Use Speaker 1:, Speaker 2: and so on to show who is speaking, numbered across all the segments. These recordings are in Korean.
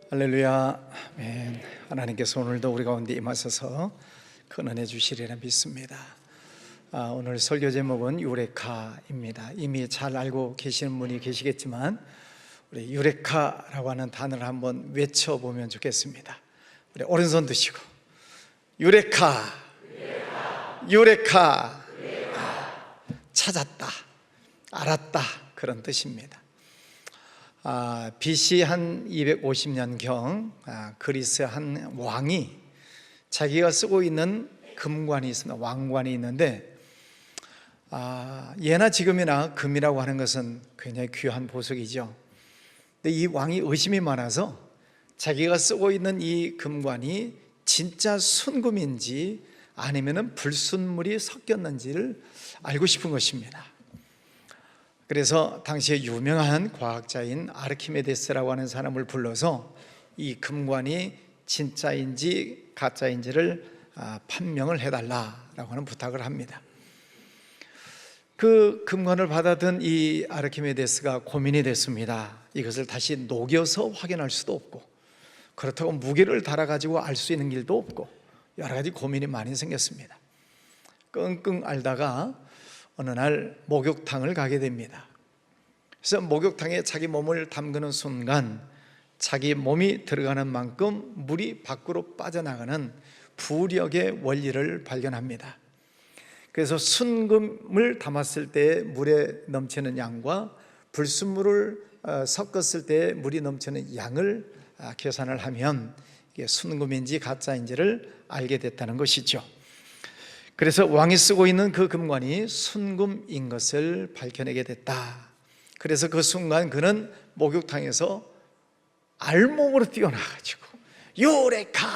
Speaker 1: 할렐루야. 아멘. 하나님께서 오늘도 우리 가운데 임하셔서 큰 은혜 주시리라 믿습니다. 오늘 설교 제목은 유레카입니다. 이미 잘 알고 계시는 분이 계시겠지만 우리 유레카라고 하는 단어를 한번 외쳐보면 좋겠습니다. 우리 오른손 드시고 유레카, 유레카, 찾았다, 알았다, 그런 뜻입니다. BC 한 250년경 그리스의 한 왕이 자기가 쓰고 있는 금관이 있습니다. 왕관이 있는데 예나 지금이나 금이라고 하는 것은 굉장히 귀한 보석이죠. 근데 이 왕이 의심이 많아서 자기가 쓰고 있는 이 금관이 진짜 순금인지 아니면 불순물이 섞였는지를 알고 싶은 것입니다. 그래서 당시에 유명한 과학자인 아르키메데스라고 하는 사람을 불러서 이 금관이 진짜인지 가짜인지를 판명을 해달라고 하는 부탁을 합니다. 그 금관을 받아든 이 아르키메데스가 고민이 됐습니다. 이것을 다시 녹여서 확인할 수도 없고, 그렇다고 무게를 달아가지고 알 수 있는 길도 없고, 여러 가지 고민이 많이 생겼습니다. 끙끙 앓다가 어느 날 목욕탕을 가게 됩니다. 그래서 목욕탕에 자기 몸을 담그는 순간 자기 몸이 들어가는 만큼 물이 밖으로 빠져나가는 부력의 원리를 발견합니다. 그래서 순금을 담았을 때 물에 넘치는 양과 불순물을 섞었을 때 물이 넘치는 양을 계산을 하면 이게 순금인지 가짜인지를 알게 됐다는 것이죠. 그래서 왕이 쓰고 있는 그 금관이 순금인 것을 밝혀내게 됐다. 그래서 그 순간 그는 목욕탕에서 알몸으로 뛰어나가지고 유레카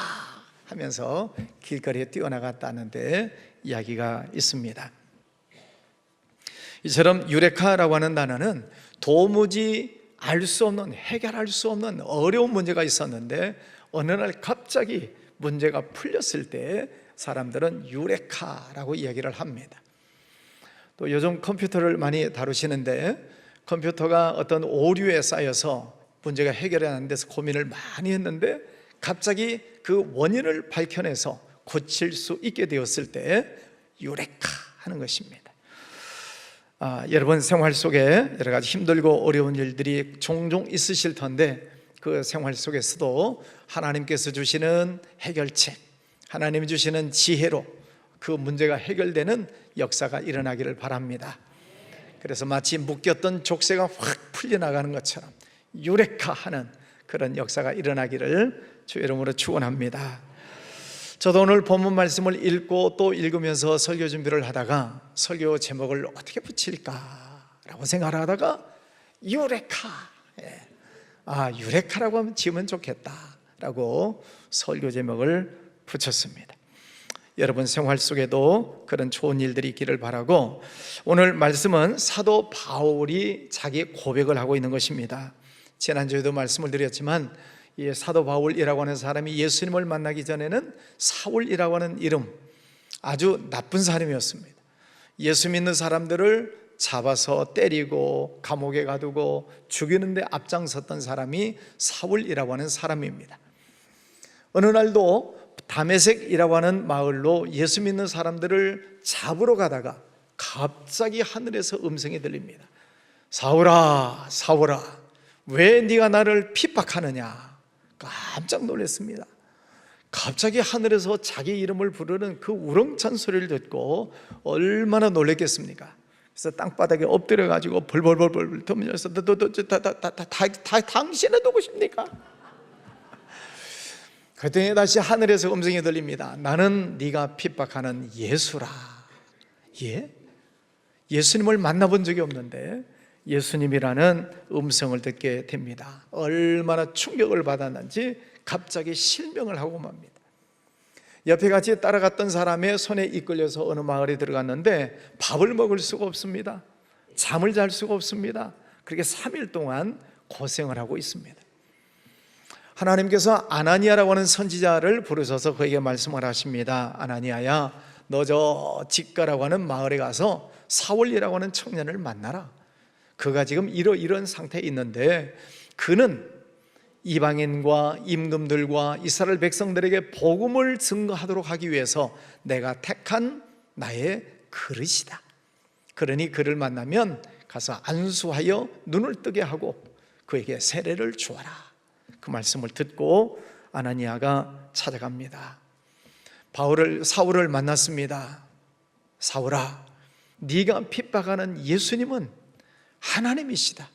Speaker 1: 하면서 길거리에 뛰어나갔다는데 이야기가 있습니다. 이처럼 유레카라고 하는 단어는 도무지 알 수 없는, 해결할 수 없는 어려운 문제가 있었는데 어느 날 갑자기 문제가 풀렸을 때 사람들은 유레카라고 이야기를 합니다. 또 요즘 컴퓨터를 많이 다루시는데 컴퓨터가 어떤 오류에 쌓여서 문제가 해결이 안 돼서 고민을 많이 했는데 갑자기 그 원인을 밝혀내서 고칠 수 있게 되었을 때 유레카 하는 것입니다. 여러분 생활 속에 여러 가지 힘들고 어려운 일들이 종종 있으실 텐데 그 생활 속에서도 하나님께서 주시는 해결책, 하나님이 주시는 지혜로 그 문제가 해결되는 역사가 일어나기를 바랍니다. 그래서 마치 묶였던 족쇄가 확 풀려나가는 것처럼 유레카 하는 그런 역사가 일어나기를 주 이름으로 축원합니다. 저도 오늘 본문 말씀을 읽고 또 읽으면서 설교 준비를 하다가 설교 제목을 어떻게 붙일까라고 생각을 하다가 유레카, 유레카라고 하면 지으면 좋겠다라고 설교 제목을 붙였습니다. 여러분 생활 속에도 그런 좋은 일들이 있기를 바라고, 오늘 말씀은 사도 바울이 자기 고백을 하고 있는 것입니다. 지난주에도 말씀을 드렸지만 이 사도 바울이라고 하는 사람이 예수님을 만나기 전에는 사울이라고 하는 이름, 아주 나쁜 사람이었습니다. 예수 믿는 사람들을 잡아서 때리고 감옥에 가두고 죽이는데 앞장섰던 사람이 사울이라고 하는 사람입니다. 어느 날도 다메섹이라고 하는 마을로 예수 믿는 사람들을 잡으러 가다가 갑자기 하늘에서 음성이 들립니다. 사울아, 사울아, 왜 네가 나를 핍박하느냐? 깜짝 놀랐습니다. 갑자기 하늘에서 자기 이름을 부르는 그 우렁찬 소리를 듣고 얼마나 놀랐겠습니까? 그래서 땅바닥에 엎드려가지고 벌벌벌벌 떨면서 당신은 누구십니까? 그랬더니 다시 하늘에서 음성이 들립니다. 나는 네가 핍박하는 예수라. 예수님을 만나본 적이 없는데 예수님이라는 음성을 듣게 됩니다. 얼마나 충격을 받았는지 갑자기 실명을 하고 맙니다. 옆에 같이 따라갔던 사람의 손에 이끌려서 어느 마을에 들어갔는데 밥을 먹을 수가 없습니다. 잠을 잘 수가 없습니다. 그렇게 3일 동안 고생을 하고 있습니다. 하나님께서 아나니아라고 하는 선지자를 부르셔서 그에게 말씀을 하십니다. 아나니아야, 너 저 직가라고 하는 마을에 가서 사울이라고 하는 청년을 만나라. 그가 지금 이런 상태에 있는데 그는 이방인과 임금들과 이스라엘 백성들에게 복음을 증거하도록 하기 위해서 내가 택한 나의 그릇이다. 그러니 그를 만나면 가서 안수하여 눈을 뜨게 하고 그에게 세례를 주어라. 그 말씀을 듣고 아나니아가 찾아갑니다. 사울을 만났습니다. 사울아, 네가 핍박하는 예수님은 하나님이시다.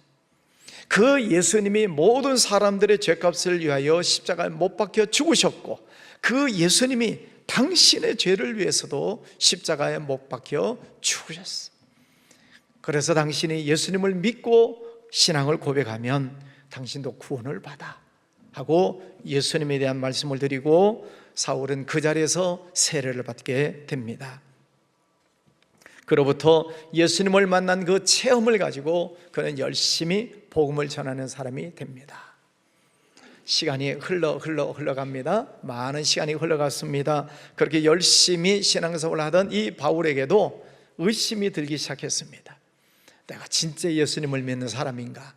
Speaker 1: 그 예수님이 모든 사람들의 죄값을 위하여 십자가에 못 박혀 죽으셨고, 그 예수님이 당신의 죄를 위해서도 십자가에 못 박혀 죽으셨어. 그래서 당신이 예수님을 믿고 신앙을 고백하면 당신도 구원을 받아 하고 예수님에 대한 말씀을 드리고 사울은 그 자리에서 세례를 받게 됩니다. 그로부터 예수님을 만난 그 체험을 가지고 그는 열심히 복음을 전하는 사람이 됩니다. 시간이 흘러갑니다. 많은 시간이 흘러갔습니다. 그렇게 열심히 신앙생활을 하던 이 바울에게도 의심이 들기 시작했습니다. 내가 진짜 예수님을 믿는 사람인가?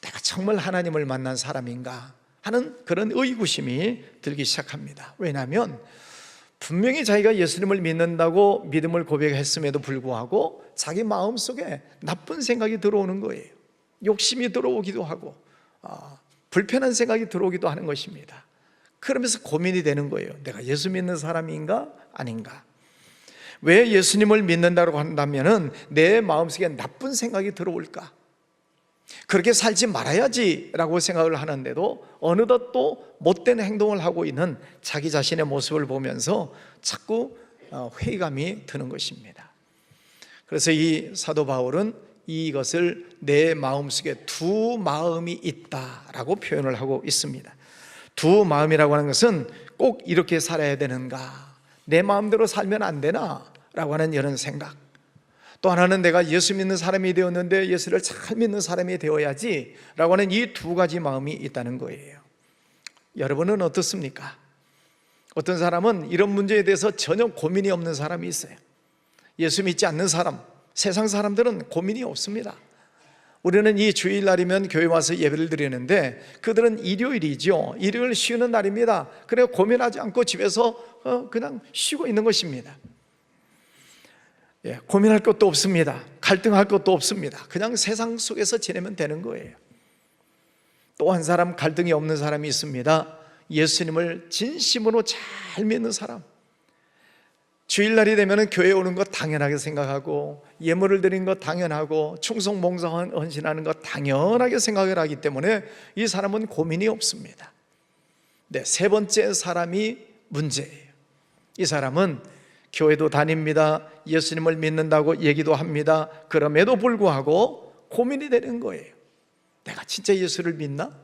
Speaker 1: 내가 정말 하나님을 만난 사람인가? 하는 그런 의구심이 들기 시작합니다. 왜냐하면 분명히 자기가 예수님을 믿는다고 믿음을 고백했음에도 불구하고 자기 마음속에 나쁜 생각이 들어오는 거예요. 욕심이 들어오기도 하고 불편한 생각이 들어오기도 하는 것입니다. 그러면서 고민이 되는 거예요. 내가 예수 믿는 사람인가 아닌가? 왜 예수님을 믿는다고 한다면 내 마음속에 나쁜 생각이 들어올까? 그렇게 살지 말아야지 라고 생각을 하는데도 어느덧 또 못된 행동을 하고 있는 자기 자신의 모습을 보면서 자꾸 회의감이 드는 것입니다. 그래서 이 사도 바울은 이것을 내 마음속에 두 마음이 있다라고 표현을 하고 있습니다. 두 마음이라고 하는 것은 꼭 이렇게 살아야 되는가? 내 마음대로 살면 안 되나? 라고 하는 이런 생각. 또 하나는 내가 예수 믿는 사람이 되었는데 예수를 잘 믿는 사람이 되어야지 라고 하는 이 두 가지 마음이 있다는 거예요. 여러분은 어떻습니까? 어떤 사람은 이런 문제에 대해서 전혀 고민이 없는 사람이 있어요. 예수 믿지 않는 사람, 세상 사람들은 고민이 없습니다. 우리는 이 주일날이면 교회 와서 예배를 드리는데 그들은 일요일이죠. 일요일 쉬는 날입니다. 그래 고민하지 않고 집에서 그냥 쉬고 있는 것입니다. 고민할 것도 없습니다. 갈등할 것도 없습니다. 그냥 세상 속에서 지내면 되는 거예요. 또 한 사람, 갈등이 없는 사람이 있습니다. 예수님을 진심으로 잘 믿는 사람. 주일날이 되면 교회에 오는 것 당연하게 생각하고 예물을 드리는 것 당연하고 충성 봉사 헌신하는 것 당연하게 생각을 하기 때문에 이 사람은 고민이 없습니다. 네, 세 번째 사람이 문제예요. 이 사람은 교회도 다닙니다. 예수님을 믿는다고 얘기도 합니다. 그럼에도 불구하고 고민이 되는 거예요. 내가 진짜 예수를 믿나?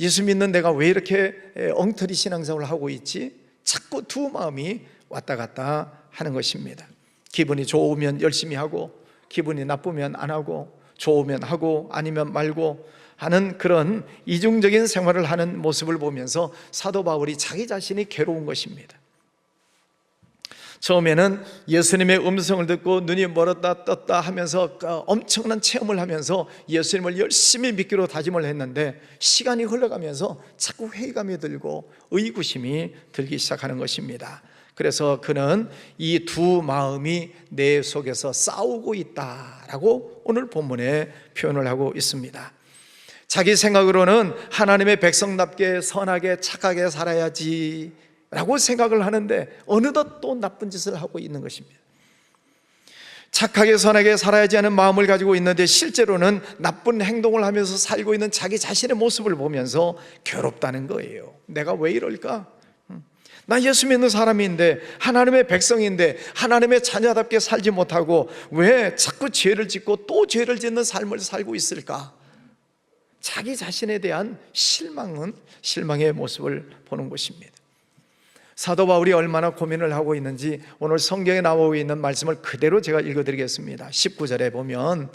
Speaker 1: 예수 믿는 내가 왜 이렇게 엉터리 신앙생활을 하고 있지? 자꾸 두 마음이 왔다 갔다 하는 것입니다. 기분이 좋으면 열심히 하고 기분이 나쁘면 안 하고 좋으면 하고 아니면 말고 하는 그런 이중적인 생활을 하는 모습을 보면서 사도 바울이 자기 자신이 괴로운 것입니다. 처음에는 예수님의 음성을 듣고 눈이 멀었다 떴다 하면서 엄청난 체험을 하면서 예수님을 열심히 믿기로 다짐을 했는데 시간이 흘러가면서 자꾸 회의감이 들고 의구심이 들기 시작하는 것입니다. 그래서 그는 이 두 마음이 내 속에서 싸우고 있다라고 오늘 본문에 표현을 하고 있습니다. 자기 생각으로는 하나님의 백성답게 선하게 착하게 살아야지 라고 생각을 하는데 어느덧 또 나쁜 짓을 하고 있는 것입니다. 착하게 선하게 살아야지 하는 마음을 가지고 있는데 실제로는 나쁜 행동을 하면서 살고 있는 자기 자신의 모습을 보면서 괴롭다는 거예요. 내가 왜 이럴까? 나 예수 믿는 사람인데 하나님의 백성인데 하나님의 자녀답게 살지 못하고 왜 자꾸 죄를 짓고 또 죄를 짓는 삶을 살고 있을까? 자기 자신에 대한 실망의 모습을 보는 것입니다. 사도 바울이 얼마나 고민을 하고 있는지 오늘 성경에 나오고 있는 말씀을 그대로 제가 읽어드리겠습니다. 19절에 보면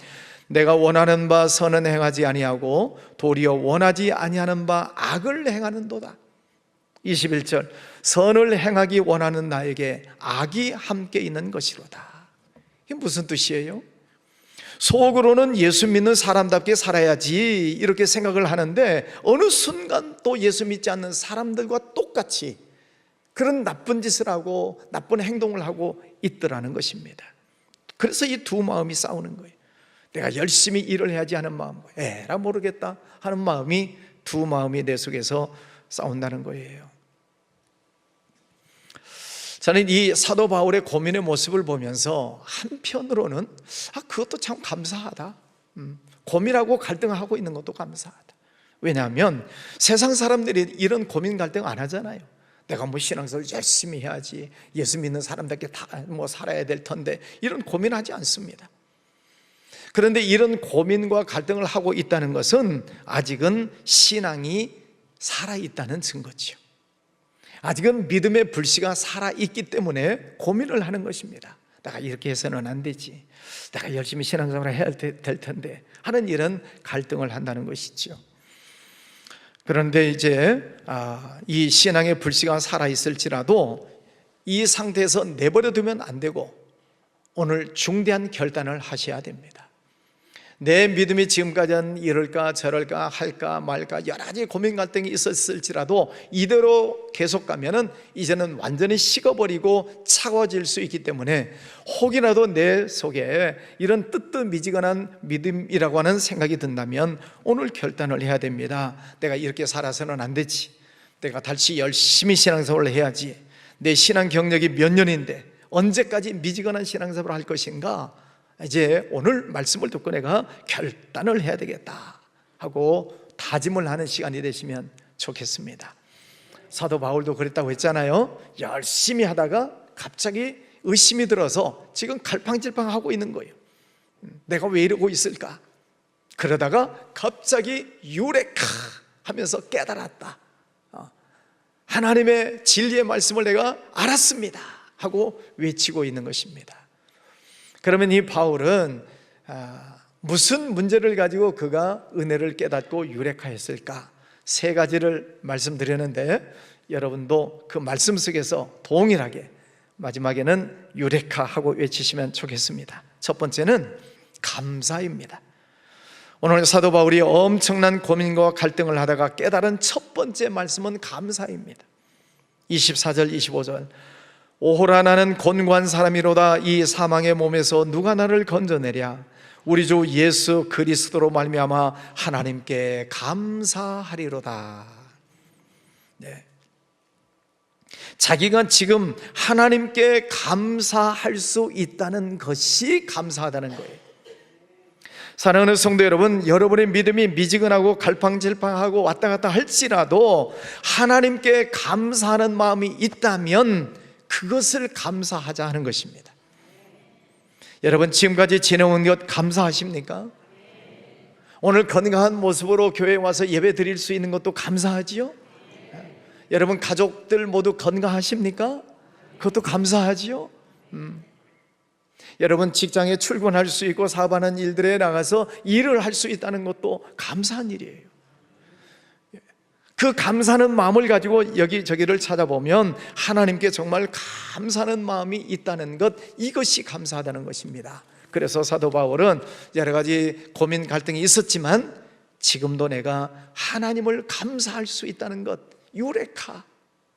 Speaker 1: 내가 원하는 바 선은 행하지 아니하고 도리어 원하지 아니하는 바 악을 행하는도다. 21절 선을 행하기 원하는 나에게 악이 함께 있는 것이로다. 이게 무슨 뜻이에요? 속으로는 예수 믿는 사람답게 살아야지 이렇게 생각을 하는데 어느 순간 또 예수 믿지 않는 사람들과 똑같이 그런 나쁜 짓을 하고 나쁜 행동을 하고 있더라는 것입니다. 그래서 이 두 마음이 싸우는 거예요. 내가 열심히 일을 해야지 하는 마음과 에라 모르겠다 하는 마음이, 두 마음이 내 속에서 싸운다는 거예요. 저는 이 사도 바울의 고민의 모습을 보면서 한편으로는 그것도 참 감사하다, 고민하고 갈등하고 있는 것도 감사하다. 왜냐하면 세상 사람들이 이런 고민 갈등 안 하잖아요. 내가 뭐 신앙생활 열심히 해야지, 예수 믿는 사람답게 다 뭐 살아야 될 텐데, 이런 고민하지 않습니다. 그런데 이런 고민과 갈등을 하고 있다는 것은 아직은 신앙이 살아있다는 증거지요. 아직은 믿음의 불씨가 살아있기 때문에 고민을 하는 것입니다. 내가 이렇게 해서는 안 되지, 내가 열심히 신앙생활을 해야 될 텐데 하는 이런 갈등을 한다는 것이죠. 그런데 이제 이 신앙의 불씨가 살아있을지라도 이 상태에서 내버려 두면 안 되고 오늘 중대한 결단을 하셔야 됩니다. 내 믿음이 지금까지는 이럴까 저럴까 할까 말까 여러 가지 고민 갈등이 있었을지라도 이대로 계속 가면은 이제는 완전히 식어버리고 차가워질 수 있기 때문에 혹이라도 내 속에 이런 뜨뜻미지근한 믿음이라고 하는 생각이 든다면 오늘 결단을 해야 됩니다. 내가 이렇게 살아서는 안 되지, 내가 다시 열심히 신앙생활을 해야지, 내 신앙 경력이 몇 년인데 언제까지 미지근한 신앙생활을 할 것인가, 이제 오늘 말씀을 듣고 내가 결단을 해야 되겠다 하고 다짐을 하는 시간이 되시면 좋겠습니다. 사도 바울도 그랬다고 했잖아요. 열심히 하다가 갑자기 의심이 들어서 지금 갈팡질팡하고 있는 거예요. 내가 왜 이러고 있을까? 그러다가 갑자기 유레카 하면서 깨달았다, 하나님의 진리의 말씀을 내가 알았습니다 하고 외치고 있는 것입니다. 그러면 이 바울은 무슨 문제를 가지고 그가 은혜를 깨닫고 유레카했을까? 세 가지를 말씀드렸는데 여러분도 그 말씀 속에서 동일하게 마지막에는 유레카하고 외치시면 좋겠습니다. 첫 번째는 감사입니다. 오늘 사도 바울이 엄청난 고민과 갈등을 하다가 깨달은 첫 번째 말씀은 감사입니다. 24절 25절 오호라 나는 곤고한 사람이로다. 이 사망의 몸에서 누가 나를 건져내랴. 우리 주 예수 그리스도로 말미암아 하나님께 감사하리로다. 네. 자기가 지금 하나님께 감사할 수 있다는 것이 감사하다는 거예요. 사랑하는 성도 여러분, 여러분의 믿음이 미지근하고 갈팡질팡하고 왔다 갔다 할지라도 하나님께 감사하는 마음이 있다면 그것을 감사하자 하는 것입니다. 여러분, 지금까지 지내온 것 감사하십니까? 오늘 건강한 모습으로 교회에 와서 예배 드릴 수 있는 것도 감사하지요? 여러분 가족들 모두 건강하십니까? 그것도 감사하지요? 여러분 직장에 출근할 수 있고 사업하는 일들에 나가서 일을 할 수 있다는 것도 감사한 일이에요. 그 감사하는 마음을 가지고 여기저기를 찾아보면 하나님께 정말 감사하는 마음이 있다는 것, 이것이 감사하다는 것입니다. 그래서 사도 바울은 여러 가지 고민 갈등이 있었지만 지금도 내가 하나님을 감사할 수 있다는 것, 유레카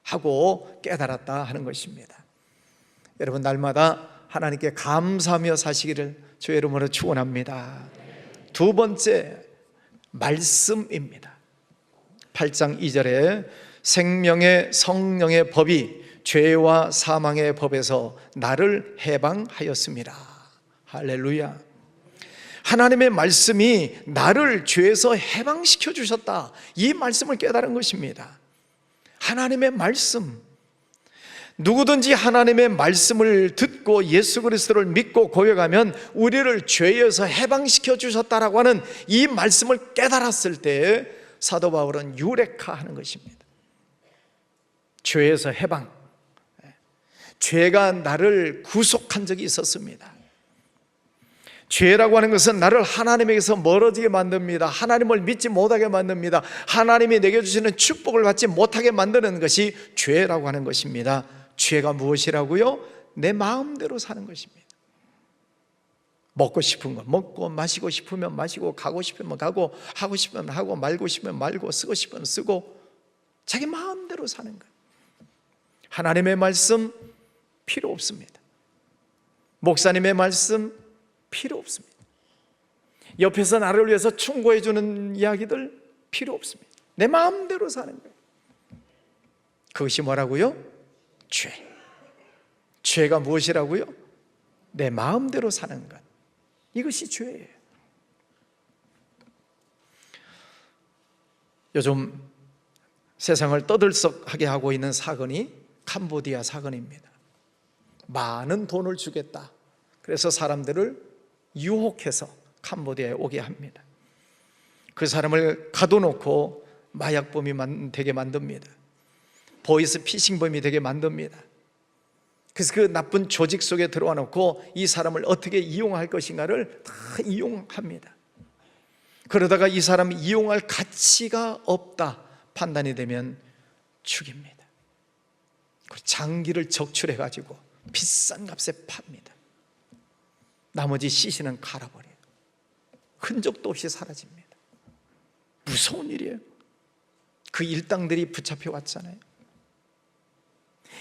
Speaker 1: 하고 깨달았다 하는 것입니다. 여러분 날마다 하나님께 감사하며 사시기를 주의 이름으로 축원합니다. 두 번째 말씀입니다. 8장 2절에 생명의 성령의 법이 죄와 사망의 법에서 나를 해방하였습니다. 할렐루야. 하나님의 말씀이 나를 죄에서 해방시켜 주셨다, 이 말씀을 깨달은 것입니다. 하나님의 말씀, 누구든지 하나님의 말씀을 듣고 예수 그리스도를 믿고 고백하면 우리를 죄에서 해방시켜 주셨다라고 하는 이 말씀을 깨달았을 때 사도 바울은 유레카 하는 것입니다. 죄에서 해방, 죄가 나를 구속한 적이 있었습니다. 죄라고 하는 것은 나를 하나님에게서 멀어지게 만듭니다. 하나님을 믿지 못하게 만듭니다. 하나님이 내게 주시는 축복을 받지 못하게 만드는 것이 죄라고 하는 것입니다. 죄가 무엇이라고요? 내 마음대로 사는 것입니다. 먹고 싶은 거 먹고, 마시고 싶으면 마시고, 가고 싶으면 가고, 하고 싶으면 하고, 말고 싶으면 말고, 쓰고 싶으면 쓰고, 자기 마음대로 사는 거예요. 하나님의 말씀 필요 없습니다. 목사님의 말씀 필요 없습니다. 옆에서 나를 위해서 충고해 주는 이야기들 필요 없습니다. 내 마음대로 사는 거예요. 그것이 뭐라고요? 죄. 죄가 무엇이라고요? 내 마음대로 사는 것. 이것이 죄예요. 요즘 세상을 떠들썩하게 하고 있는 사건이 캄보디아 사건입니다. 많은 돈을 주겠다. 그래서 사람들을 유혹해서 캄보디아에 오게 합니다. 그 사람을 가둬놓고 마약범이 되게 만듭니다. 보이스 피싱범이 되게 만듭니다. 그래서 그 나쁜 조직 속에 들어와 놓고 이 사람을 어떻게 이용할 것인가를 다 이용합니다. 그러다가 이 사람이 이용할 가치가 없다 판단이 되면 죽입니다. 장기를 적출해가지고 비싼 값에 팝니다. 나머지 시신은 갈아버려요. 흔적도 없이 사라집니다. 무서운 일이에요. 그 일당들이 붙잡혀 왔잖아요.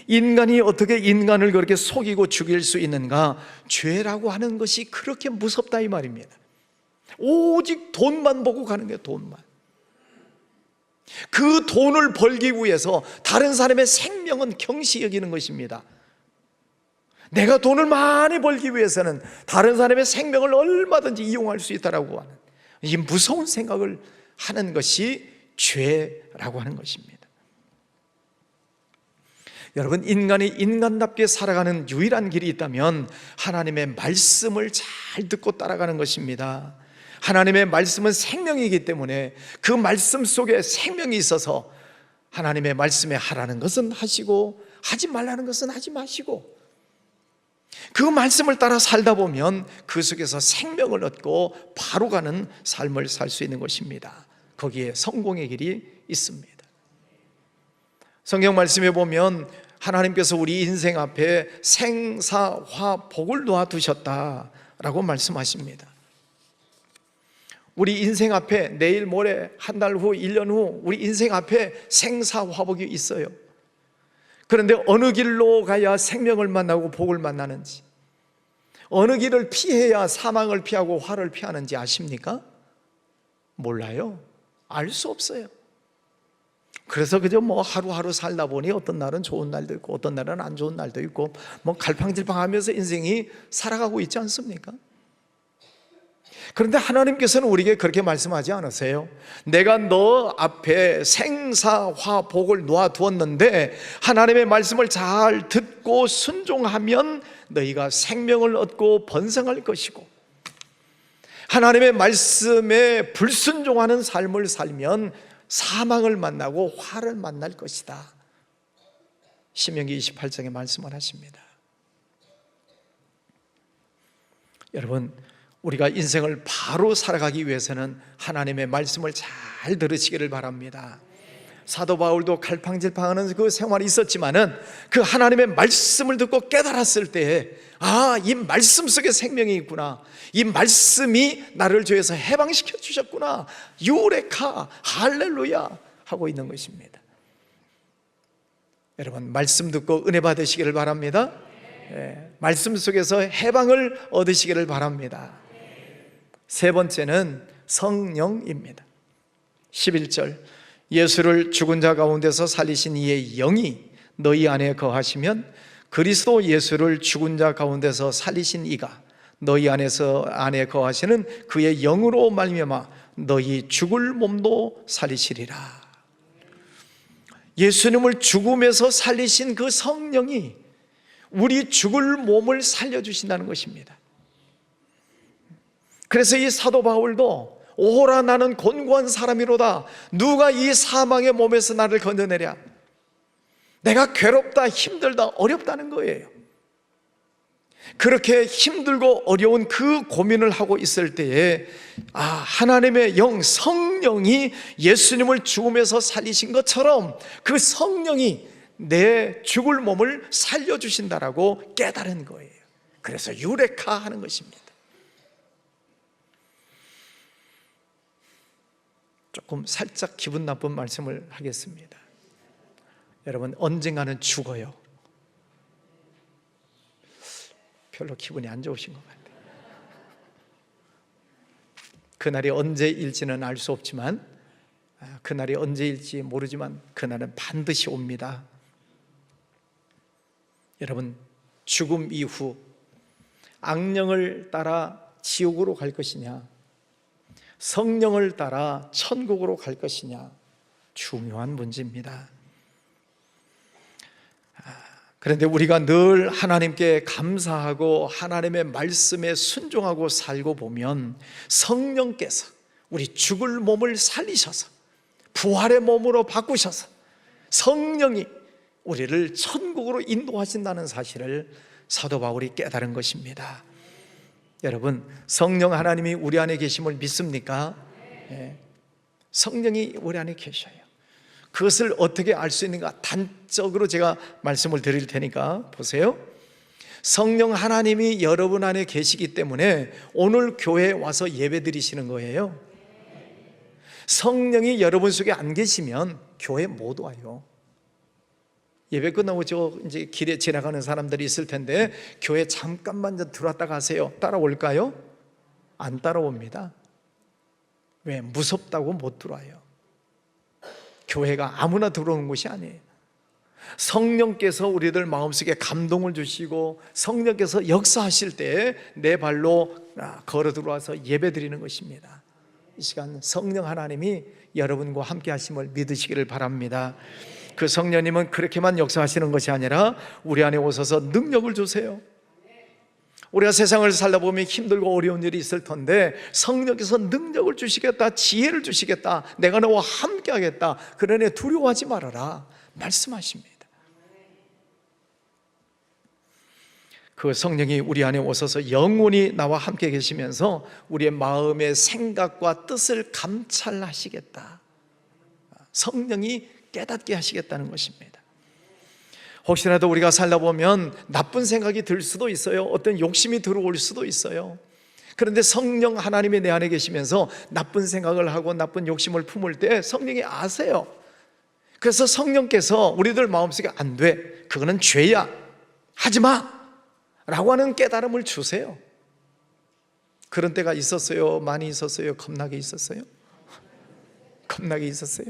Speaker 1: 인간이 어떻게 인간을 그렇게 속이고 죽일 수 있는가? 죄라고 하는 것이 그렇게 무섭다 이 말입니다. 오직 돈만 보고 가는 거예요. 돈만. 그 돈을 벌기 위해서 다른 사람의 생명은 경시 여기는 것입니다. 내가 돈을 많이 벌기 위해서는 다른 사람의 생명을 얼마든지 이용할 수 있다라고 하는 이 무서운 생각을 하는 것이 죄라고 하는 것입니다. 여러분, 인간이 인간답게 살아가는 유일한 길이 있다면 하나님의 말씀을 잘 듣고 따라가는 것입니다. 하나님의 말씀은 생명이기 때문에 그 말씀 속에 생명이 있어서 하나님의 말씀에 하라는 것은 하시고 하지 말라는 것은 하지 마시고, 그 말씀을 따라 살다 보면 그 속에서 생명을 얻고 바로 가는 삶을 살 수 있는 것입니다. 거기에 성공의 길이 있습니다. 성경 말씀에 보면 하나님께서 우리 인생 앞에 생사화복을 놓아두셨다라고 말씀하십니다. 우리 인생 앞에 내일 모레 한 달 후 1년 후 우리 인생 앞에 생사화복이 있어요. 그런데 어느 길로 가야 생명을 만나고 복을 만나는지, 어느 길을 피해야 사망을 피하고 화를 피하는지 아십니까? 몰라요. 알 수 없어요. 그래서 그저 하루하루 살다 보니 어떤 날은 좋은 날도 있고 어떤 날은 안 좋은 날도 있고 갈팡질팡하면서 인생이 살아가고 있지 않습니까? 그런데 하나님께서는 우리에게 그렇게 말씀하지 않으세요. 내가 너 앞에 생사화복을 놓아두었는데 하나님의 말씀을 잘 듣고 순종하면 너희가 생명을 얻고 번성할 것이고, 하나님의 말씀에 불순종하는 삶을 살면 사망을 만나고 화를 만날 것이다. 신명기 28장에 말씀을 하십니다. 여러분, 우리가 인생을 바로 살아가기 위해서는 하나님의 말씀을 잘 들으시기를 바랍니다. 사도 바울도 갈팡질팡하는 그 생활이 있었지만은 그 하나님의 말씀을 듣고 깨달았을 때에 이 말씀 속에 생명이 있구나, 이 말씀이 나를 죄에서 해방시켜 주셨구나, 유레카 할렐루야 하고 있는 것입니다. 여러분, 말씀 듣고 은혜 받으시기를 바랍니다. 말씀 속에서 해방을 얻으시기를 바랍니다. 세 번째는 성령입니다. 11절, 예수를 죽은 자 가운데서 살리신 이의 영이 너희 안에 거하시면 그리스도 예수를 죽은 자 가운데서 살리신 이가 너희 안에 거하시는 그의 영으로 말미암아 너희 죽을 몸도 살리시리라. 예수님을 죽음에서 살리신 그 성령이 우리 죽을 몸을 살려주신다는 것입니다. 그래서 이 사도 바울도 오호라 나는 곤고한 사람이로다, 누가 이 사망의 몸에서 나를 건져내랴. 내가 괴롭다, 힘들다, 어렵다는 거예요. 그렇게 힘들고 어려운 그 고민을 하고 있을 때에 하나님의 영, 성령이 예수님을 죽음에서 살리신 것처럼 그 성령이 내 죽을 몸을 살려주신다라고 깨달은 거예요. 그래서 유레카 하는 것입니다. 조금 살짝 기분 나쁜 말씀을 하겠습니다. 여러분, 언젠가는 죽어요. 별로 기분이 안 좋으신 것 같아요. 그날이 언제일지는 알 수 없지만, 그날이 언제일지 모르지만 그날은 반드시 옵니다. 여러분, 죽음 이후 악령을 따라 지옥으로 갈 것이냐, 성령을 따라 천국으로 갈 것이냐, 중요한 문제입니다. 그런데 우리가 늘 하나님께 감사하고 하나님의 말씀에 순종하고 살고 보면 성령께서 우리 죽을 몸을 살리셔서 부활의 몸으로 바꾸셔서 성령이 우리를 천국으로 인도하신다는 사실을 사도 바울이 깨달은 것입니다. 여러분, 성령 하나님이 우리 안에 계심을 믿습니까? 네. 성령이 우리 안에 계셔요. 그것을 어떻게 알 수 있는가? 단적으로 제가 말씀을 드릴 테니까 보세요. 성령 하나님이 여러분 안에 계시기 때문에 오늘 교회에 와서 예배 드리시는 거예요. 성령이 여러분 속에 안 계시면 교회 못 와요. 예배 끝나고 이제 길에 지나가는 사람들이 있을 텐데 교회 잠깐만 들어왔다 가세요. 따라올까요? 안 따라옵니다. 왜? 무섭다고 못 들어와요. 교회가 아무나 들어오는 곳이 아니에요. 성령께서 우리들 마음속에 감동을 주시고 성령께서 역사하실 때 내 발로 걸어 들어와서 예배 드리는 것입니다. 이 시간 성령 하나님이 여러분과 함께 하심을 믿으시기를 바랍니다. 그 성령님은 그렇게만 역사하시는 것이 아니라 우리 안에 오셔서 능력을 주세요. 우리가 세상을 살다 보면 힘들고 어려운 일이 있을 텐데 성령께서 능력을 주시겠다, 지혜를 주시겠다, 내가 너와 함께 하겠다, 그러니 두려워하지 말아라 말씀하십니다. 그 성령이 우리 안에 오셔서 영원히 나와 함께 계시면서 우리의 마음의 생각과 뜻을 감찰하시겠다, 성령이 깨닫게 하시겠다는 것입니다. 혹시라도 우리가 살다 보면 나쁜 생각이 들 수도 있어요. 어떤 욕심이 들어올 수도 있어요. 그런데 성령 하나님이 내 안에 계시면서 나쁜 생각을 하고 나쁜 욕심을 품을 때 성령이 아세요. 그래서 성령께서 우리들 마음속에 안 돼, 그거는 죄야, 하지마 라고 하는 깨달음을 주세요. 그런 때가 있었어요? 많이 있었어요? 겁나게 있었어요? 겁나게 있었어요?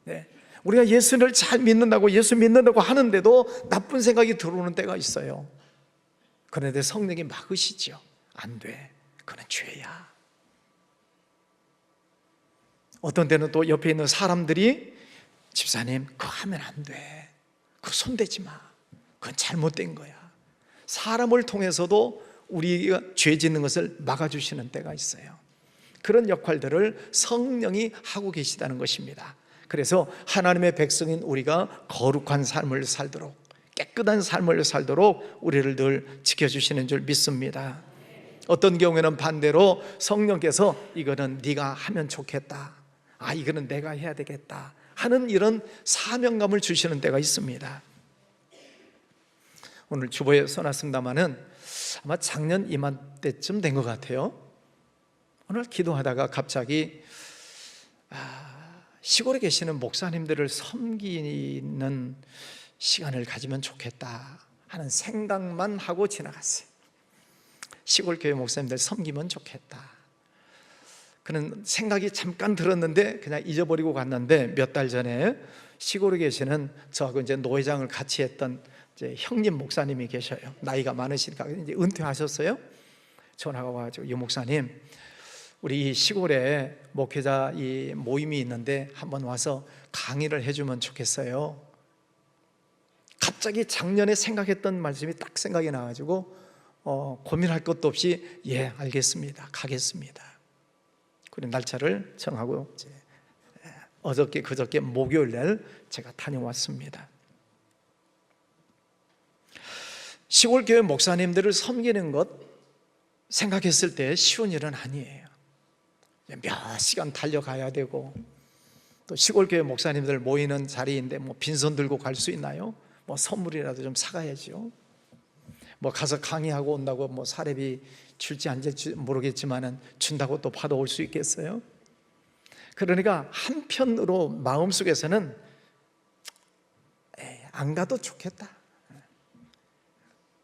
Speaker 1: 네. 우리가 예수를 잘 믿는다고, 예수 믿는다고 하는데도 나쁜 생각이 들어오는 때가 있어요. 그런데 성령이 막으시죠. 안 돼, 그건 죄야. 어떤 때는 또 옆에 있는 사람들이 집사님 그거 하면 안 돼, 그거 손대지 마, 그건 잘못된 거야. 사람을 통해서도 우리가 죄 짓는 것을 막아주시는 때가 있어요. 그런 역할들을 성령이 하고 계시다는 것입니다. 그래서 하나님의 백성인 우리가 거룩한 삶을 살도록, 깨끗한 삶을 살도록 우리를 늘 지켜주시는 줄 믿습니다. 어떤 경우에는 반대로 성령께서 이거는 네가 하면 좋겠다, 이거는 내가 해야 되겠다 하는 이런 사명감을 주시는 때가 있습니다. 오늘 주보에 써놨습니다마는 아마 작년 이맘때쯤 된 것 같아요. 오늘 기도하다가 갑자기 시골에 계시는 목사님들을 섬기는 시간을 가지면 좋겠다 하는 생각만 하고 지나갔어요. 시골 교회 목사님들 섬기면 좋겠다 그런 생각이 잠깐 들었는데 그냥 잊어버리고 갔는데, 몇 달 전에 시골에 계시는 저하고 이제 노회장을 같이 했던 이제 형님 목사님이 계셔요. 나이가 많으시니까 이제 은퇴하셨어요. 전화가 와가지고 이 목사님, 우리 이 시골에 목회자 이 모임이 있는데 한번 와서 강의를 해주면 좋겠어요. 갑자기 작년에 생각했던 말씀이 딱 생각이 나가지고 고민할 것도 없이 예 알겠습니다, 가겠습니다. 그리고 날짜를 정하고 이제 어저께 그저께 목요일날 제가 다녀왔습니다. 시골 교회 목사님들을 섬기는 것 생각했을 때 쉬운 일은 아니에요. 몇 시간 달려가야 되고, 또 시골 교회 목사님들 모이는 자리인데 뭐 빈손 들고 갈 수 있나요? 뭐 선물이라도 좀 사가야죠. 뭐 가서 강의하고 온다고 뭐 사례비 줄지 안 줄지 모르겠지만은 준다고 또 받아올 수 있겠어요? 그러니까 한편으로 마음속에서는 안 가도 좋겠다,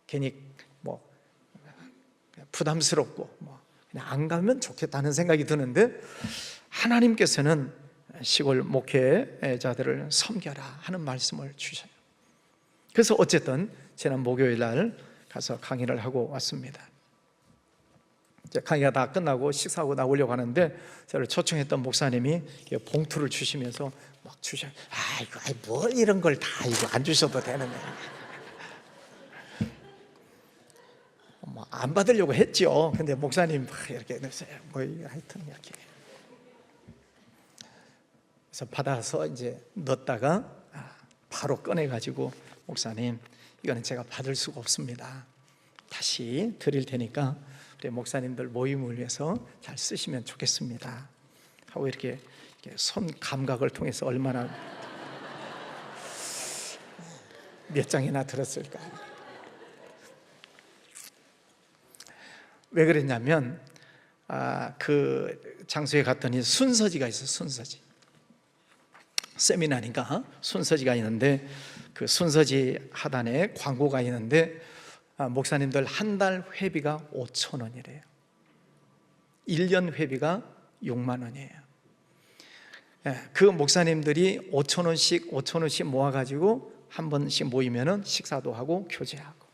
Speaker 1: 괜히 뭐 부담스럽고 그냥 안 가면 좋겠다는 생각이 드는데, 하나님께서는 시골 목회자들을 섬겨라 하는 말씀을 주셔요. 그래서 어쨌든 지난 목요일 날 가서 강의를 하고 왔습니다. 이제 강의가 다 끝나고 식사하고 나오려고 하는데, 저를 초청했던 목사님이 봉투를 주시면서 막 주셔요. 이거 뭘 이런 걸 다 이거 안 주셔도 되는데, 안 받으려고 했죠. 근데 목사님 이렇게 하여튼 이렇게 그래서 받아서 이제 넣었다가 바로 꺼내가지고, 목사님 이거는 제가 받을 수가 없습니다, 다시 드릴 테니까 우리 목사님들 모임을 위해서 잘 쓰시면 좋겠습니다 하고 이렇게 손 감각을 통해서 얼마나 몇 장이나 들었을까. 왜 그랬냐면 그 장소에 갔더니 순서지가 있어. 순서지 세미나니까 순서지가 있는데, 그 순서지 하단에 광고가 있는데 목사님들 한 달 회비가 5,000원이래요 1년 회비가 6만 원이에요 그 목사님들이 5,000원씩 모아가지고 한 번씩 모이면은 식사도 하고 교제하고,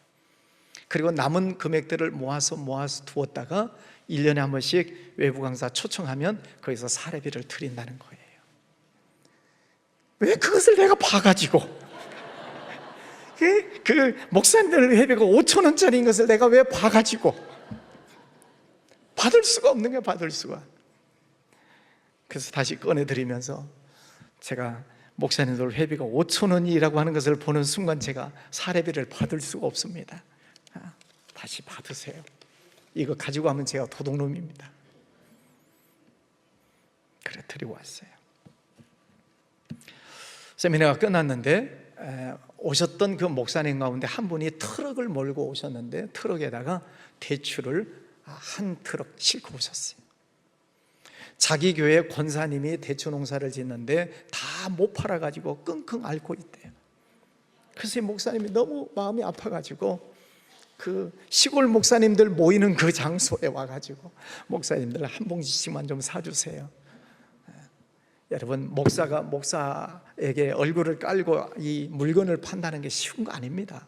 Speaker 1: 그리고 남은 금액들을 모아서 두었다가 1년에 한 번씩 외부 강사 초청하면 거기서 사례비를 드린다는 거예요. 왜 그것을 내가 봐가지고 그 목사님들 회비가 5,000원짜리인 것을 내가 왜 봐가지고, 받을 수가 없는 거야, 받을 수가. 그래서 다시 꺼내드리면서, 제가 목사님들 회비가 5,000원이라고 하는 것을 보는 순간 제가 사례비를 받을 수가 없습니다. 다시 받으세요. 이거 가지고 가면 제가 도둑놈입니다. 그래 드리고 왔어요. 세미나가 끝났는데 오셨던 그 목사님 가운데 한 분이 트럭을 몰고 오셨는데, 트럭에다가 대추를 한 트럭 싣고 오셨어요. 자기 교회 권사님이 대추 농사를 짓는데 다 못 팔아가지고 끙끙 앓고 있대요. 그래서 이 목사님이 너무 마음이 아파가지고 그 시골 목사님들 모이는 그 장소에 와가지고, 목사님들 한 봉지씩만 좀 사주세요. 여러분, 목사에게 얼굴을 깔고 이 물건을 판다는 게 쉬운 거 아닙니다.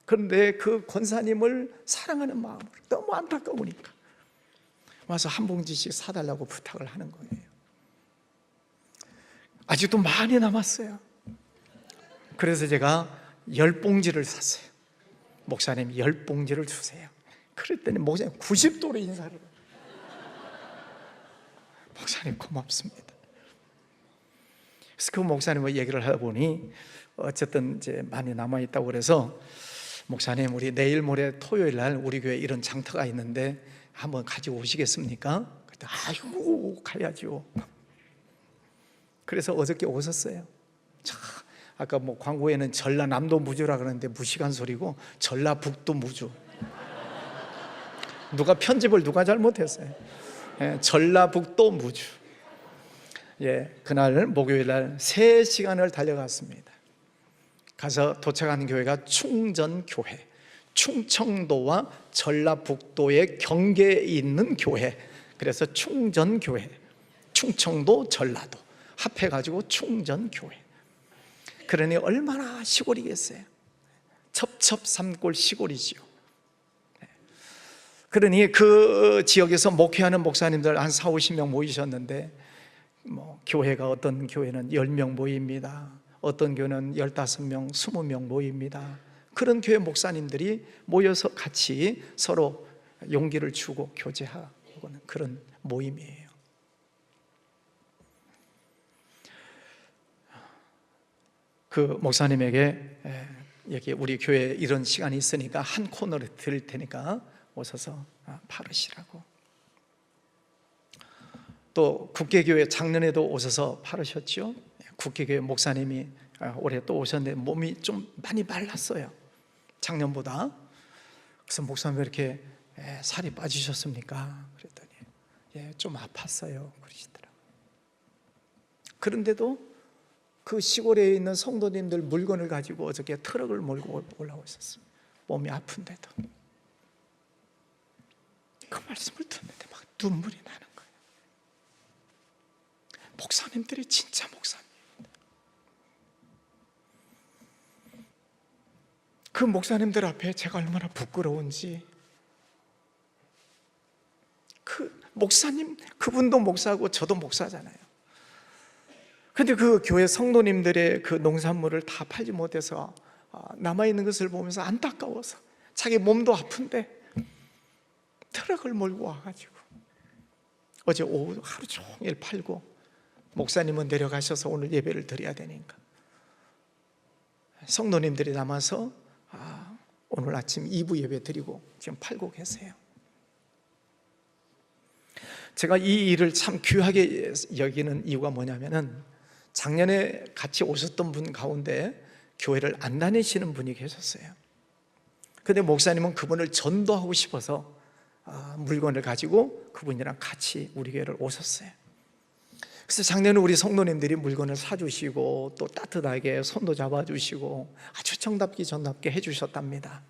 Speaker 1: 그런데 그 권사님을 사랑하는 마음으로 너무 안타까우니까 와서 한 봉지씩 사달라고 부탁을 하는 거예요. 아직도 많이 남았어요. 그래서 제가 10봉지를 샀어요. 목사님 10봉지를 주세요. 그랬더니 목사님 90도로 인사를 해요. 목사님 고맙습니다. 그래서 그 목사님과 얘기를 하다 보니 어쨌든 이제 많이 남아있다고 그래서, 목사님 우리 내일 모레 토요일 날 우리 교회 이런 장터가 있는데 한번 가지고 오시겠습니까? 그랬더니 아이고 가야죠. 그래서 어저께 오셨어요. 아까 뭐 광고에는 전라남도 무주라 그러는데 무식한 소리고 전라북도 무주. 누가 편집을 누가 잘못했어요. 전라북도 무주. 그날 목요일 날 3시간을 달려갔습니다. 가서 도착한 교회가 충전교회, 충청도와 전라북도의 경계에 있는 교회. 그래서 충전교회, 충청도, 전라도 합해가지고 충전교회. 그러니 얼마나 시골이겠어요. 첩첩산골 시골이지요. 그러니 그 지역에서 목회하는 목사님들 한 40-50명 모이셨는데, 교회가 어떤 교회는 10명 모입니다. 어떤 교회는 15명, 20명 모입니다. 그런 교회 목사님들이 모여서 같이 서로 용기를 주고 교제하고 하는 그런 모임이에요. 그 목사님에게 여기 우리 교회에 이런 시간이 있으니까 한 코너를 드릴 테니까 오셔서 바르시라고. 또 국계교회 작년에도 오셔서 바르셨죠. 국계교회 목사님이 올해 또 오셨는데 몸이 좀 많이 말랐어요, 작년보다. 그래서 목사님 왜 이렇게 살이 빠지셨습니까? 그랬더니 좀 아팠어요 그러시더라고요. 그런데도 그 시골에 있는 성도님들 물건을 가지고 어저께 트럭을 몰고 올라오고 있었어요. 몸이 아픈데도. 그 말씀을 듣는데 막 눈물이 나는 거예요. 목사님들이 진짜 목사님. 그 목사님들 앞에 제가 얼마나 부끄러운지. 그 목사님, 그분도 목사고 저도 목사잖아요. 근데 그 교회 성도님들의 그 농산물을 다 팔지 못해서 남아있는 것을 보면서 안타까워서 자기 몸도 아픈데 트럭을 몰고 와가지고 어제 오후 하루 종일 팔고, 목사님은 내려가셔서 오늘 예배를 드려야 되니까 성도님들이 남아서 오늘 아침 2부 예배 드리고 지금 팔고 계세요. 제가 이 일을 참 귀하게 여기는 이유가 뭐냐면은, 작년에 같이 오셨던 분 가운데 교회를 안 다니시는 분이 계셨어요. 근데 목사님은 그분을 전도하고 싶어서 물건을 가지고 그분이랑 같이 우리 교회를 오셨어요. 그래서 작년에 우리 성도님들이 물건을 사주시고 또 따뜻하게 손도 잡아주시고 아주 정답게 해주셨답니다.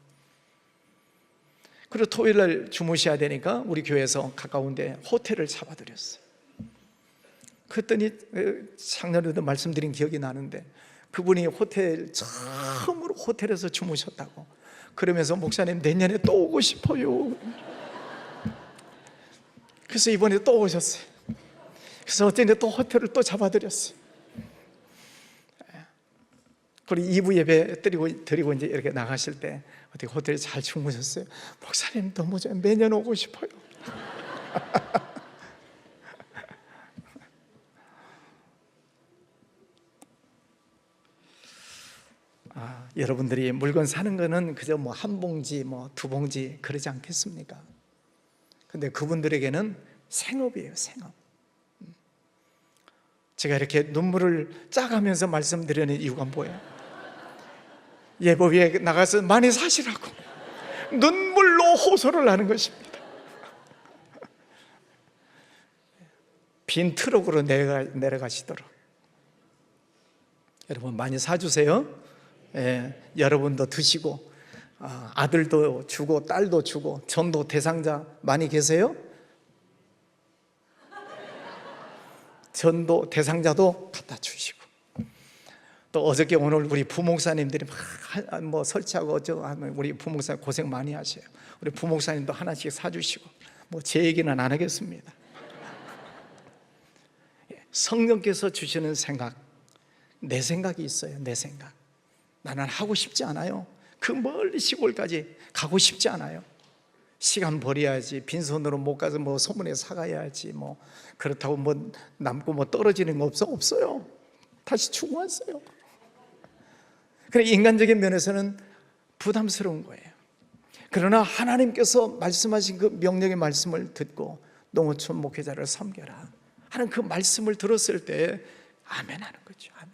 Speaker 1: 그리고 토요일날 주무셔야 되니까 우리 교회에서 가까운데 호텔을 잡아드렸어요. 그랬더니 작년에도 말씀드린 기억이 나는데, 그분이 처음으로 호텔에서 주무셨다고 그러면서 목사님 내년에 또 오고 싶어요. 그래서 이번에 또 오셨어요. 그래서 어쨌든 또 호텔을 또 잡아드렸어요. 그리고 2부 예배 드리고 이제 이렇게 나가실 때 어떻게 호텔에 잘 주무셨어요? 목사님 너무 매년 오고 싶어요. 여러분들이 물건 사는 거는 그저 뭐 한 봉지, 뭐 두 봉지 그러지 않겠습니까? 근데 그분들에게는 생업이에요, 생업. 제가 이렇게 눈물을 짜가면서 말씀드리는 이유가 뭐예요? 예보위에 나가서 많이 사시라고 눈물로 호소를 하는 것입니다. 빈 트럭으로 내려가시도록 여러분 많이 사주세요. 여러분도 드시고 아들도 주고 딸도 주고. 전도 대상자 많이 계세요? 전도 대상자도 갖다 주시고. 또 어저께 오늘 우리 부목사님들이 뭐 설치하고 우리 부목사님 고생 많이 하셔요. 우리 부목사님도 하나씩 사주시고. 뭐 제 얘기는 안 하겠습니다. 성령께서 주시는 생각, 내 생각이 있어요. 내 생각. 나는 하고 싶지 않아요. 그 멀리 시골까지 가고 싶지 않아요. 시간 버려야지. 빈손으로 못 가서 뭐 소문에 사가야지. 뭐 그렇다고 뭐 남고 뭐 떨어지는 거 없어요. 다시 죽어왔어요. 그래, 인간적인 면에서는 부담스러운 거예요. 그러나 하나님께서 말씀하신 그 명령의 말씀을 듣고 농어촌 목회자를 섬겨라 하는 그 말씀을 들었을 때 아멘 하는 거죠. 아멘.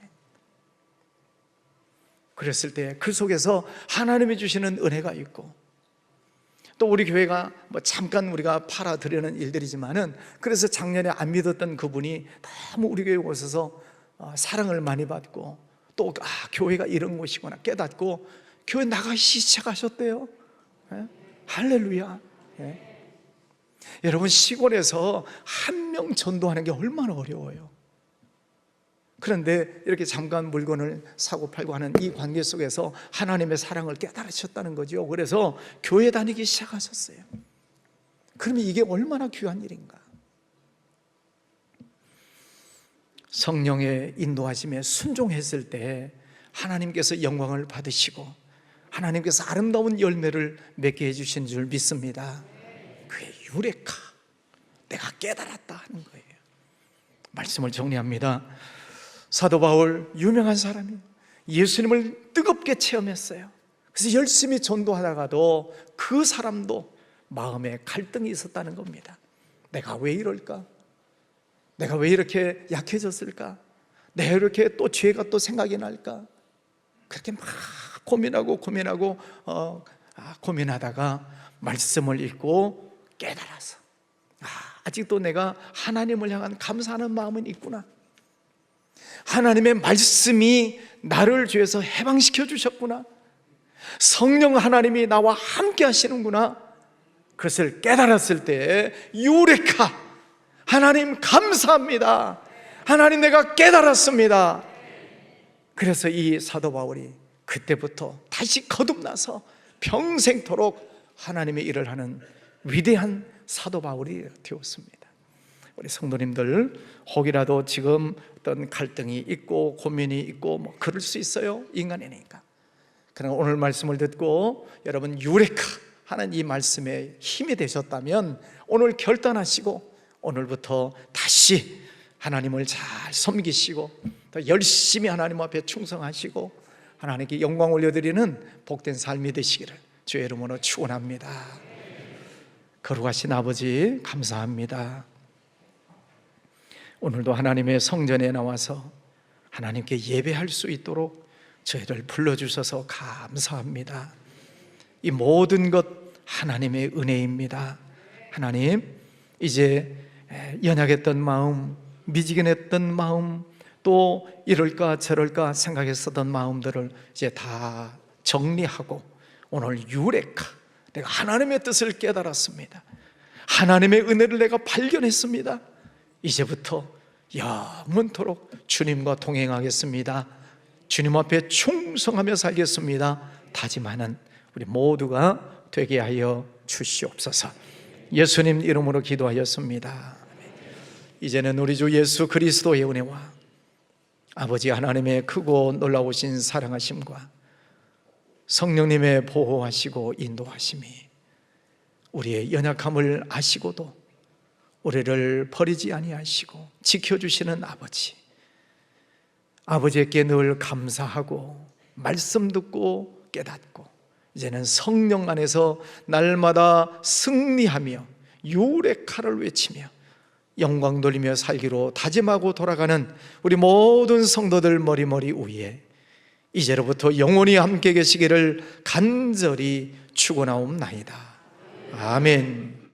Speaker 1: 그랬을 때 그 속에서 하나님이 주시는 은혜가 있고, 또 우리 교회가 뭐 잠깐 우리가 팔아드리는 일들이지만은, 그래서 작년에 안 믿었던 그분이 너무 우리 교회에 오셔서 사랑을 많이 받고, 또 교회가 이런 곳이구나 깨닫고 교회 나가기 시작하셨대요. 할렐루야. 여러분, 시골에서 한 명 전도하는 게 얼마나 어려워요. 그런데 이렇게 잠깐 물건을 사고 팔고 하는 이 관계 속에서 하나님의 사랑을 깨달으셨다는 거죠. 그래서 교회 다니기 시작하셨어요. 그러면 이게 얼마나 귀한 일인가. 성령의 인도하심에 순종했을 때 하나님께서 영광을 받으시고 하나님께서 아름다운 열매를 맺게 해주신 줄 믿습니다. 그게 유레카, 내가 깨달았다 하는 거예요. 말씀을 정리합니다. 사도 바울, 유명한 사람이 예수님을 뜨겁게 체험했어요. 그래서 열심히 전도하다가도 그 사람도 마음에 갈등이 있었다는 겁니다. 내가 왜 이럴까? 내가 왜 이렇게 약해졌을까? 내가 이렇게 또 죄가 또 생각이 날까? 그렇게 막 고민하다가 말씀을 읽고 깨달아서 아직도 내가 하나님을 향한 감사하는 마음은 있구나. 하나님의 말씀이 나를 죄에서 해방시켜 주셨구나. 성령 하나님이 나와 함께 하시는구나. 그것을 깨달았을 때 유레카, 하나님 감사합니다. 하나님 내가 깨달았습니다. 그래서 이 사도 바울이 그때부터 다시 거듭나서 평생토록 하나님의 일을 하는 위대한 사도 바울이 되었습니다. 우리 성도님들, 혹이라도 지금 어떤 갈등이 있고 고민이 있고 뭐 그럴 수 있어요. 인간이니까. 그러나 오늘 말씀을 듣고 여러분 유레카 하는 이 말씀에 힘이 되셨다면 오늘 결단하시고 오늘부터 다시 하나님을 잘 섬기시고 더 열심히 하나님 앞에 충성하시고 하나님께 영광 올려드리는 복된 삶이 되시기를 주의 이름으로 축원합니다. 거룩하신 아버지 감사합니다. 오늘도 하나님의 성전에 나와서 하나님께 예배할 수 있도록 저희를 불러주셔서 감사합니다. 이 모든 것 하나님의 은혜입니다. 하나님, 이제 연약했던 마음, 미지근했던 마음, 또 이럴까 저럴까 생각했었던 마음들을 이제 다 정리하고 오늘 유레카, 내가 하나님의 뜻을 깨달았습니다. 하나님의 은혜를 내가 발견했습니다. 이제부터 영원토록 주님과 동행하겠습니다. 주님 앞에 충성하며 살겠습니다. 다짐하는 우리 모두가 되게 하여 주시옵소서. 예수님 이름으로 기도하였습니다. 이제는 우리 주 예수 그리스도의 은혜와 아버지 하나님의 크고 놀라우신 사랑하심과 성령님의 보호하시고 인도하심이 우리의 연약함을 아시고도 우리를 버리지 아니하시고 지켜주시는 아버지에게 늘 감사하고 말씀 듣고 깨닫고 이제는 성령 안에서 날마다 승리하며 유레카를 외치며 영광 돌리며 살기로 다짐하고 돌아가는 우리 모든 성도들 머리머리 위에 이제로부터 영원히 함께 계시기를 간절히 축원하옵나이다. 아멘.